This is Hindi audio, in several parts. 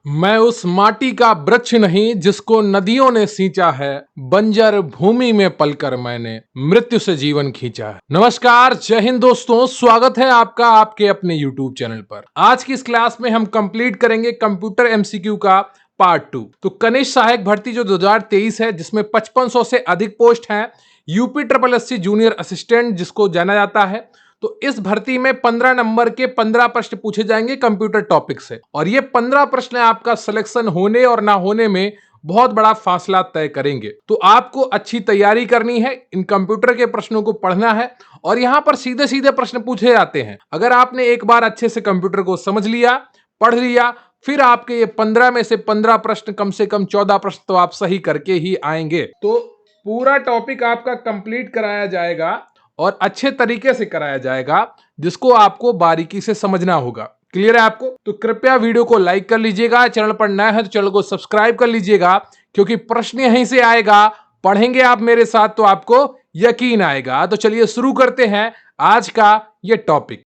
मैं उस माटी का वृक्ष नहीं जिसको नदियों ने सींचा है, बंजर भूमि में पलकर मैंने मृत्यु से जीवन खींचा है। नमस्कार, जय हिंद दोस्तों, स्वागत है आपका आपके अपने YouTube चैनल पर। आज की इस क्लास में हम कंप्लीट करेंगे कंप्यूटर MCQ का पार्ट 2। तो कनिष्ठ सहायक भर्ती जो 2023 है, जिसमें 5500 से अधिक पोस्ट हैं। UPSSC जूनियर असिस्टेंट जिसको जाना जाता है, तो इस भर्ती में 15 नंबर के 15 प्रश्न पूछे जाएंगे कंप्यूटर टॉपिक से, और ये 15 प्रश्न आपका सिलेक्शन होने और ना होने में बहुत बड़ा फासला तय करेंगे। तो आपको अच्छी तैयारी करनी है, इन कंप्यूटर के प्रश्नों को पढ़ना है, और यहां पर सीधे सीधे प्रश्न पूछे जाते हैं। अगर आपने एक बार अच्छे से कंप्यूटर को समझ लिया, पढ़ लिया, फिर आपके ये 15 में से 15 प्रश्न, कम से कम 14 प्रश्न तो आप सही करके ही आएंगे। तो पूरा टॉपिक आपका कंप्लीट कराया जाएगा और अच्छे तरीके से कराया जाएगा, जिसको आपको बारीकी से समझना होगा। क्लियर है आपको? तो कृपया वीडियो को लाइक कर लीजिएगा, चैनल पर नया है तो चैनल को सब्सक्राइब कर लीजिएगा, क्योंकि प्रश्न यहीं से आएगा। पढ़ेंगे आप मेरे साथ तो आपको यकीन आएगा। तो चलिए शुरू करते हैं आज का ये टॉपिक।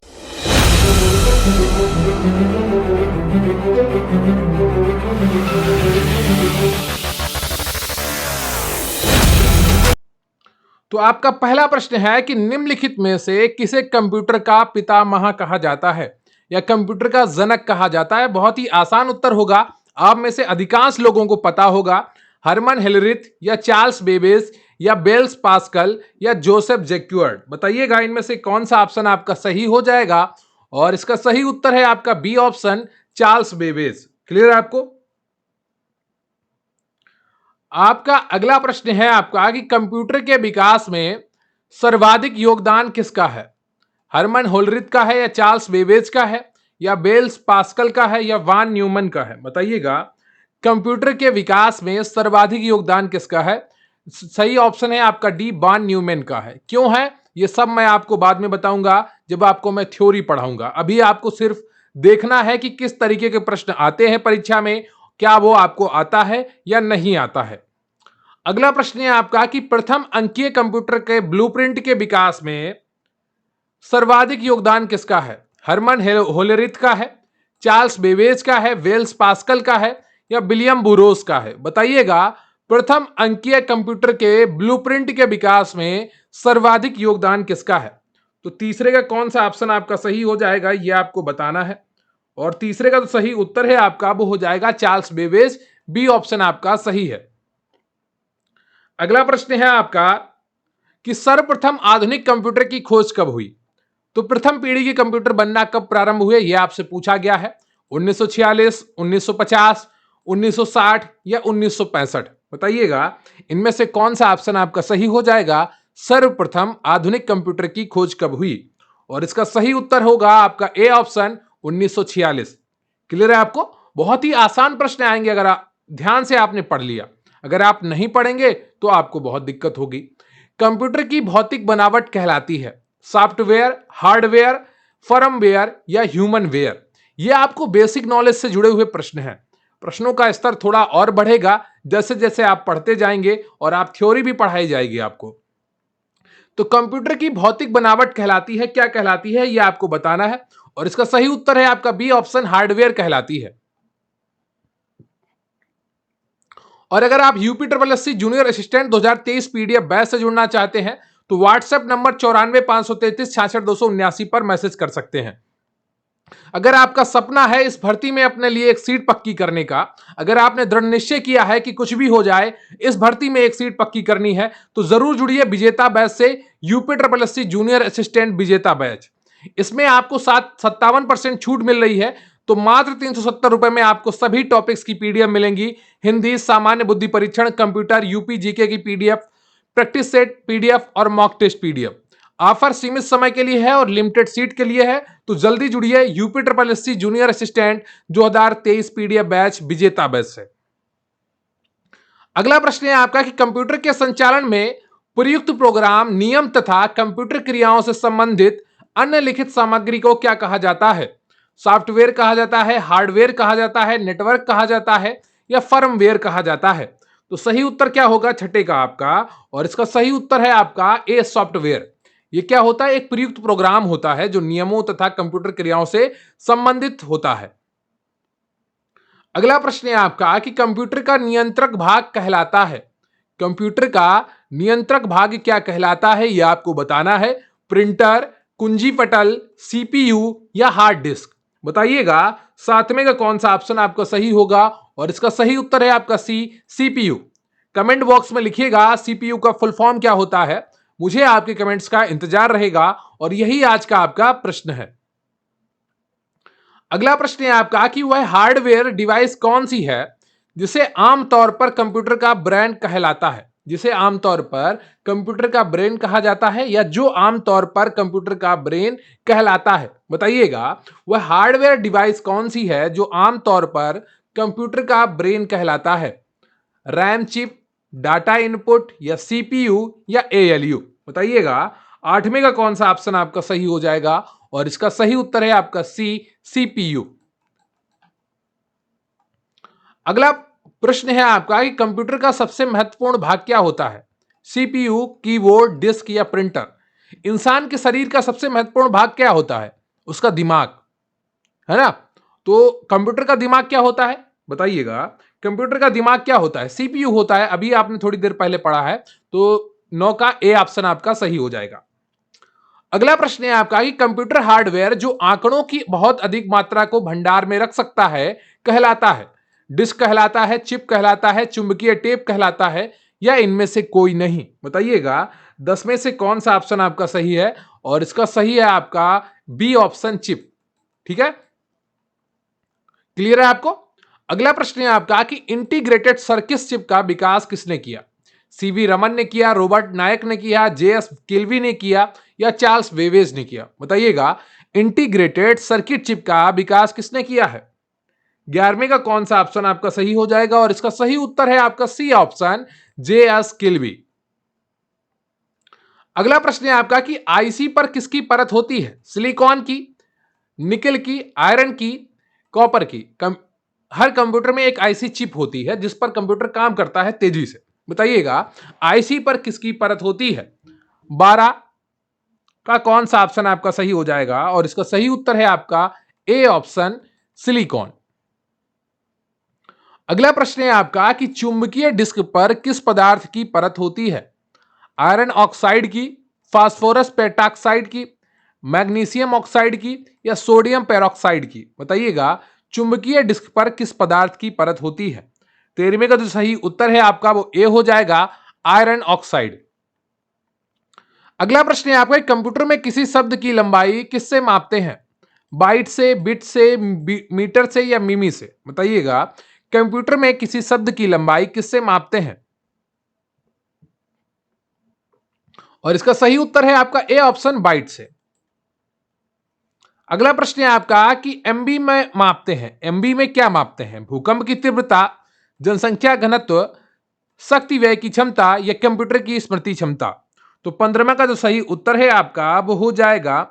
तो आपका पहला प्रश्न है कि निम्नलिखित में से किसे कंप्यूटर का पितामह कहा जाता है या कंप्यूटर का जनक कहा जाता है? बहुत ही आसान उत्तर होगा, आप में से अधिकांश लोगों को पता होगा। हरमन हेलरिथ या चार्ल्स बेबेज या बेल्स पास्कल या जोसेफ जैक्यूर्ड। बताइएगा इनमें से कौन सा ऑप्शन आपका सही हो जाएगा। और इसका सही उत्तर है आपका B option, Charles Babbage. Clear है आपको? आपका अगला प्रश्न है आपका कि कंप्यूटर के विकास में सर्वाधिक योगदान किसका है? हरमन होलरिथ का है या चार्ल्स बेबेज का है या बेल्स पास्कल का है या वान न्यूमन का है? बताइएगा कंप्यूटर के विकास में सर्वाधिक योगदान किसका है? सही ऑप्शन है आपका डी, वान न्यूमैन का है। क्यों है ये सब मैं आपको बाद में बताऊंगा, जब आपको मैं थ्योरी पढ़ाऊंगा। अभी आपको सिर्फ देखना है कि किस तरीके के प्रश्न आते हैं परीक्षा में, क्या वो आपको आता है या नहीं आता है। अगला प्रश्न है आपका कि प्रथम अंकीय कंप्यूटर के ब्लूप्रिंट के विकास में सर्वाधिक योगदान किसका है? हरमन होलरिथ का है, चार्ल्स बेबेज का है, वेल्स पास्कल का है या विलियम बुरोस का है? बताइएगा प्रथम अंकीय कंप्यूटर के ब्लूप्रिंट के विकास में सर्वाधिक योगदान किसका है। तो तीसरे का कौन सा ऑप्शन आपका सही हो जाएगा, यह आपको बताना है। और तीसरे का तो सही उत्तर है आपका, वो हो जाएगा चार्ल्स बेबेज। बी ऑप्शन आपका सही है। अगला प्रश्न है आपका कि सर्वप्रथम आधुनिक कंप्यूटर की खोज कब हुई? तो प्रथम पीढ़ी के कंप्यूटर बनना कब प्रारंभ हुए, यह आपसे पूछा गया है। 1946, 1950, 1960 या 1965? बताइएगा इनमें से कौन सा ऑप्शन आपका सही हो जाएगा। सर्वप्रथम आधुनिक कंप्यूटर की खोज कब हुई? और इसका सही उत्तर होगा आपका ए ऑप्शन, 1946। क्लियर है आपको? बहुत ही आसान प्रश्न आएंगे अगर ध्यान से आपने पढ़ लिया। अगर आप नहीं पढ़ेंगे तो आपको बहुत दिक्कत होगी। कंप्यूटर की भौतिक बनावट कहलाती है सॉफ्टवेयर, हार्डवेयर, फर्मवेयर या ह्यूमन वेयर? ये आपको बेसिक नॉलेज से जुड़े हुए प्रश्न हैं। प्रश्नों का स्तर थोड़ा और बढ़ेगा जैसे जैसे आप पढ़ते जाएंगे और आप थ्योरी भी पढ़ाई जाएगी आपको। तो कंप्यूटर की भौतिक बनावट कहलाती है, क्या कहलाती है, यह आपको बताना है। और इसका सही उत्तर है आपका बी ऑप्शन, हार्डवेयर कहलाती है। और अगर आप UPSSC junior assistant 2023 PDF batch से जुड़ना चाहते हैं तो व्हाट्सएप नंबर 94 533 66 279 पर मैसेज कर सकते हैं। अगर आपका सपना है इस भर्ती में अपने लिए एक सीट पक्की करने का, अगर आपने दृढ़ निश्चय किया है कि कुछ भी हो जाए इस भर्ती में एक सीट पक्की करनी है, तो जरूर जुड़िए विजेता बैच से, UPSSC जूनियर असिस्टेंट विजेता बैच। इसमें आपको 57% छूट मिल रही है। तो मात्र 370 रुपए में आपको सभी टॉपिक्स की PDF मिलेंगी। हिंदी, सामान्य बुद्धि परीक्षण, कंप्यूटर, यूपी जीके की PDF, प्रैक्टिस सेट PDF और मॉक टेस्ट PDF। ऑफर सीमित समय के लिए है और लिमिटेड सीट के लिए है। तो जल्दी जुड़िए UPSSC junior assistant 2023 PDF batch विजेता बैच से। अगला प्रश्न है आपका कि कंप्यूटर के संचालन में प्रयुक्त प्रोग्राम, नियम तथा कंप्यूटर क्रियाओं से संबंधित अन्य लिखित सामग्री को क्या कहा जाता है? सॉफ्टवेयर कहा जाता है, हार्डवेयर कहा जाता है, नेटवर्क कहा जाता है या फर्मवेयर कहा जाता है? तो सही उत्तर क्या होगा छठे का आपका, और इसका सही उत्तर है आपका ए, सॉफ्टवेयर। ये क्या होता है? एक प्रयुक्त प्रोग्राम होता है जो नियमों तथा कंप्यूटर क्रियाओं से संबंधित होता है। अगला प्रश्न है आपका कि कंप्यूटर का नियंत्रक भाग कहलाता है। कंप्यूटर का नियंत्रक भाग क्या कहलाता है, यह आपको बताना है। प्रिंटर, कुंजी पटल, सीपीयू या हार्ड डिस्क? बताइएगा सातवें का कौन सा ऑप्शन आपका सही होगा, और इसका सही उत्तर है आपका सी, सीपीयू। कमेंट बॉक्स में लिखिएगा सीपीयू का फुल फॉर्म क्या होता है। मुझे आपके कमेंट्स का इंतजार रहेगा, और यही आज का आपका प्रश्न है। अगला प्रश्न है आपका कि वह हार्डवेयर डिवाइस कौन सी है जिसे आमतौर पर कंप्यूटर का ब्रेन कहलाता है? जिसे आमतौर पर कंप्यूटर का ब्रेन कहा जाता है, या जो आमतौर पर कंप्यूटर का ब्रेन कहलाता है? बताइएगा वह हार्डवेयर डिवाइस कौन सी है जो आमतौर पर कंप्यूटर का ब्रेन कहलाता है? रैम चिप, डाटा इनपुट, या सीपीयू या एएलयू? बताइएगा आठवें का कौन सा ऑप्शन आपका सही हो जाएगा, और इसका सही उत्तर है आपका सी, सीपीयू। अगला प्रश्न है आपका कि कंप्यूटर का सबसे महत्वपूर्ण भाग क्या होता है? सीपीयू, कीबोर्ड, डिस्क या प्रिंटर? इंसान के शरीर का सबसे महत्वपूर्ण भाग क्या होता है? उसका दिमाग, है ना? तो कंप्यूटर का दिमाग क्या होता है? बताइएगा कंप्यूटर का दिमाग क्या होता है? सीपीयू होता है, अभी आपने थोड़ी देर पहले पढ़ा है। तो 9 का ए ऑप्शन आपका सही हो जाएगा। अगला प्रश्न है आपका कि कंप्यूटर हार्डवेयर जो आंकड़ों की बहुत अधिक मात्रा को भंडार में रख सकता है कहलाता है? डिस्क कहलाता है, चिप कहलाता है, चुंबकीय टेप कहलाता है, या इनमें से कोई नहीं? बताइएगा 10 में से कौन सा ऑप्शन आपका सही है, और इसका सही है आपका बी ऑप्शन, चिप। ठीक है, क्लियर है आपको? अगला प्रश्न है आपका कि इंटीग्रेटेड सर्किट चिप का विकास किसने किया? सीवी रमन ने किया, रॉबर्ट नायक ने किया, जेएस किल्वी ने किया, या चार्ल्स वेवेज ने किया? बताइएगा इंटीग्रेटेड सर्किट चिप का विकास किसने किया है? 11वें का कौन सा ऑप्शन आपका सही हो जाएगा, और इसका सही उत्तर है आपका सी ऑप्शन, जेएस किल्वी। अगला प्रश्न है आपका कि आईसी पर किसकी परत होती है? सिलिकॉन की, निकल की, आयरन की, कॉपर की? हर कंप्यूटर में एक आईसी चिप होती है जिस पर कंप्यूटर काम करता है तेजी से। बताइएगा आईसी पर किसकी परत होती है? 12 का कौन सा ऑप्शन आपका सही हो जाएगा, और इसका सही उत्तर है आपका ए ऑप्शन, सिलिकॉन। अगला प्रश्न है आपका कि चुंबकीय डिस्क पर किस पदार्थ की परत होती है? आयरन ऑक्साइड की, फास्फोरस पेंटॉक्साइड की, मैग्नीशियम ऑक्साइड की, या सोडियम पेरोक्साइड की? बताइएगा चुंबकीय डिस्क पर किस पदार्थ की परत होती है? 13वें का जो सही उत्तर है आपका वो ए हो जाएगा, आयरन ऑक्साइड। अगला प्रश्न है आपका कंप्यूटर में किसी शब्द की लंबाई किससे मापते हैं? बाइट से, बिट से, मीटर से, या मिमी से? बताइएगा कंप्यूटर में किसी शब्द की लंबाई किससे मापते हैं, और इसका सही उत्तर है आपका ए ऑप्शन, बाइट से। अगला प्रश्न है आपका कि एमबी में मापते हैं। एमबी में क्या मापते हैं? भूकंप की तीव्रता, जनसंख्या घनत्व, शक्ति व्यय की क्षमता, या कंप्यूटर की स्मृति क्षमता? तो 15वें का जो सही उत्तर है आपका वो हो जाएगा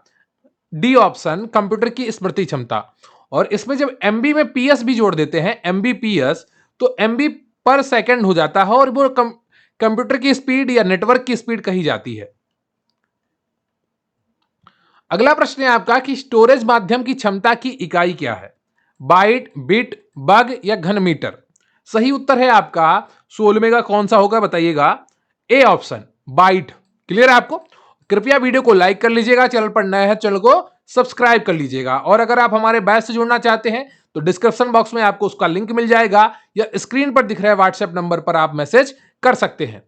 डी ऑप्शन, कंप्यूटर की स्मृति क्षमता। और इसमें जब एमबी में पीएस भी जोड़ देते हैं, एमबीपीएस, तो एमबी पर सेकंड हो जाता है, और वो कंप्यूटर की स्पीड या नेटवर्क की स्पीड कही जाती है। अगला प्रश्न है आपका कि स्टोरेज माध्यम की क्षमता की इकाई क्या है? बाइट, बिट, बग, या घन मीटर? सही उत्तर है आपका 16वें का कौन सा होगा? बताइएगा ए ऑप्शन, बाइट। क्लियर है आपको? कृपया वीडियो को लाइक कर लीजिएगा, चैनल पर नया है चैनल को सब्सक्राइब कर लीजिएगा, और अगर आप हमारे बैच से जुड़ना चाहते हैं तो डिस्क्रिप्शन बॉक्स में आपको उसका लिंक मिल जाएगा, या स्क्रीन पर दिख रहे व्हाट्सएप नंबर पर आप मैसेज कर सकते हैं।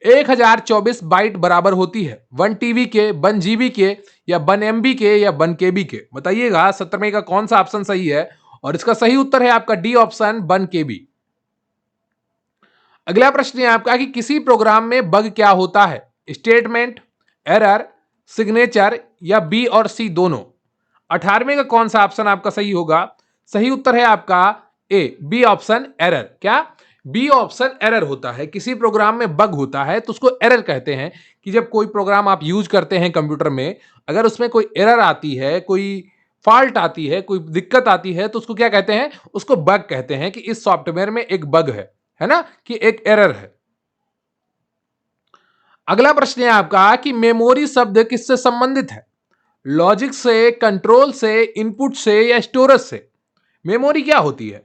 1024 बाइट बराबर होती है 1 टीबी के, 1 जीबी के, या 1 एमबी के, या 1 केबी के? बताइएगा 17वें का कौन सा ऑप्शन सही है, और इसका सही उत्तर है आपका डी ऑप्शन, 1 केबी। अगला प्रश्न है आपका कि किसी प्रोग्राम में बग क्या होता है? स्टेटमेंट, एरर, सिग्नेचर, या बी और सी दोनों? 18वें का कौन सा ऑप्शन आपका सही होगा? सही उत्तर है आपका ए, बी ऑप्शन, एरर। क्या? बी ऑप्शन एरर होता है। किसी प्रोग्राम में बग होता है तो उसको एरर कहते हैं, कि जब कोई प्रोग्राम आप यूज करते हैं कंप्यूटर में, अगर उसमें कोई एरर आती है, कोई फॉल्ट आती है, कोई दिक्कत आती है, तो उसको क्या कहते हैं? उसको बग कहते हैं, कि इस सॉफ्टवेयर में एक बग है ना, कि एक एरर है। अगला प्रश्न है आपका कि मेमोरी शब्द किससे संबंधित है? लॉजिक से, कंट्रोल से, इनपुट से या स्टोरेज से? मेमोरी क्या होती है?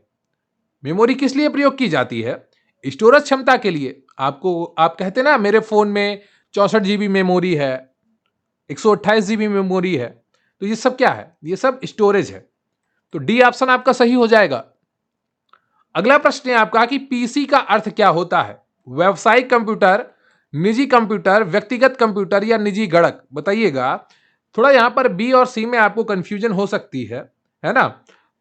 मेमोरी किस लिए प्रयोग की जाती है? स्टोरेज क्षमता के लिए। आप कहते ना मेरे फोन में 64 जीबी मेमोरी है, 128 जीबी मेमोरी है। तो ये सब क्या है? ये सब स्टोरेज है। तो डी ऑप्शन आपका सही हो जाएगा। अगला प्रश्न है आपका कि पीसी का अर्थ क्या होता है? व्यावसायिक कंप्यूटर, निजी कंप्यूटर, व्यक्तिगत कंप्यूटर या निजी गणक? बताइएगा। थोड़ा यहां पर बी और सी में आपको कंफ्यूजन हो सकती है ना?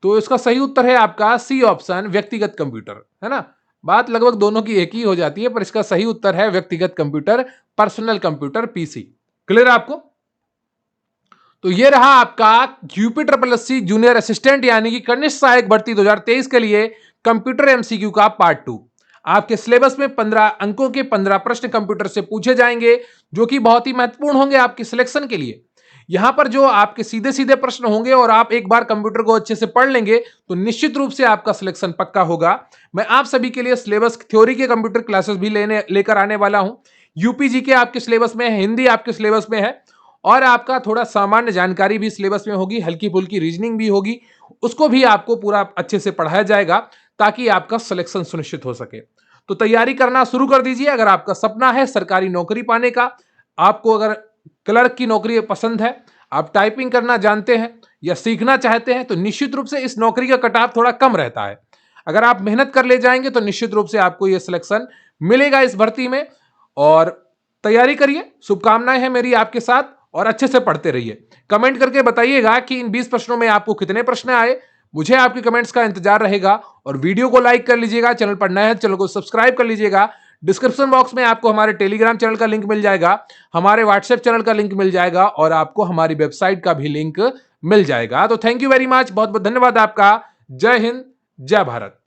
तो इसका सही उत्तर है आपका सी ऑप्शन, व्यक्तिगत कंप्यूटर, है ना? बात लगभग दोनों की एक ही हो जाती है, पर इसका सही उत्तर है व्यक्तिगत computer, personal computer, PC. Clear आपको? तो ये रहा आपका UP triple SC junior assistant यानी कि कनिष्ठ सहायक भर्ती 2023 के लिए कंप्यूटर एमसीक्यू का पार्ट 2। आपके सिलेबस में 15 अंकों के 15 प्रश्न कंप्यूटर से पूछे जाएंगे, जो कि बहुत ही महत्वपूर्ण होंगे आपके सिलेक्शन के लिए। यहां पर जो आपके सीधे सीधे प्रश्न होंगे और आप एक बार कंप्यूटर को अच्छे से पढ़ लेंगे तो निश्चित रूप से आपका सिलेक्शन पक्का होगा। मैं आप सभी के लिए सिलेबस थ्योरी के कंप्यूटर क्लासेस भी लेकर आने वाला हूं। यूपीजी के आपके सिलेबस में है, हिंदी आपके सिलेबस में है, और आपका थोड़ा सामान्य जानकारी भी सिलेबस में होगी, हल्की फुल्की रीजनिंग भी होगी, उसको भी आपको पूरा अच्छे से पढ़ाया जाएगा ताकि आपका सिलेक्शन सुनिश्चित हो सके। तो तैयारी करना शुरू कर दीजिए। अगर आपका सपना है सरकारी नौकरी पाने का, आपको अगर क्लर्क की नौकरी पसंद है, आप टाइपिंग करना जानते हैं या सीखना चाहते हैं, तो निश्चित रूप से इस नौकरी का कट ऑफ थोड़ा कम रहता है। अगर आप मेहनत कर ले जाएंगे तो निश्चित रूप से आपको यह सिलेक्शन मिलेगा इस भर्ती में। और तैयारी करिए, शुभकामनाएं हैं मेरी आपके साथ, और अच्छे से पढ़ते रहिए। कमेंट करके बताइएगा कि इन 20 प्रश्नों में आपको कितने प्रश्न आए। मुझे आपके कमेंट्स का इंतजार रहेगा। और वीडियो को लाइक कर लीजिएगा, चैनल पर नए हैं चैनल को सब्सक्राइब कर लीजिएगा। डिस्क्रिप्शन बॉक्स में आपको हमारे टेलीग्राम चैनल का लिंक मिल जाएगा, हमारे व्हाट्सएप चैनल का लिंक मिल जाएगा, और आपको हमारी वेबसाइट का भी लिंक मिल जाएगा। तो थैंक यू वेरी मच, बहुत बहुत धन्यवाद आपका। जय हिंद, जय भारत।